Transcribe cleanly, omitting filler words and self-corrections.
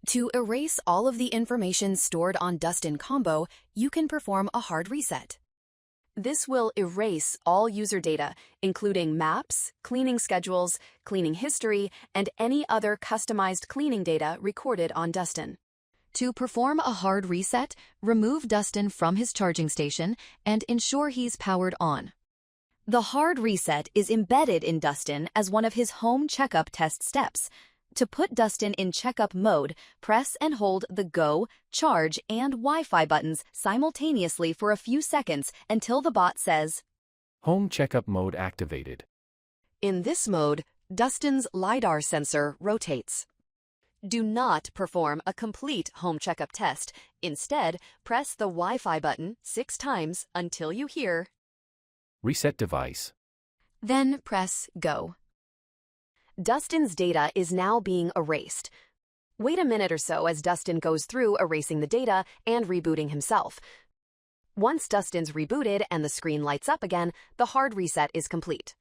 To erase all of the information stored on Dustin Combo, you can perform a hard reset. This will erase all user data, including maps, cleaning schedules, cleaning history, and any other customized cleaning data recorded on Dustin. To perform a hard reset, remove Dustin from his charging station and ensure he's powered on. The hard reset is embedded in Dustin as one of his home checkup test steps. To put Dustin in checkup mode, press and hold the Go, Charge, and Wi-Fi buttons simultaneously for a few seconds until the bot says, Home checkup mode activated. In this mode, Dustin's LiDAR sensor rotates. Do not perform a complete home checkup test. Instead, press the Wi-Fi button 6 times until you hear, Reset device. Then press Go. Dustin's data is now being erased. Wait a minute or so as Dustin goes through erasing the data and rebooting himself. Once Dustin's rebooted and the screen lights up again, the hard reset is complete.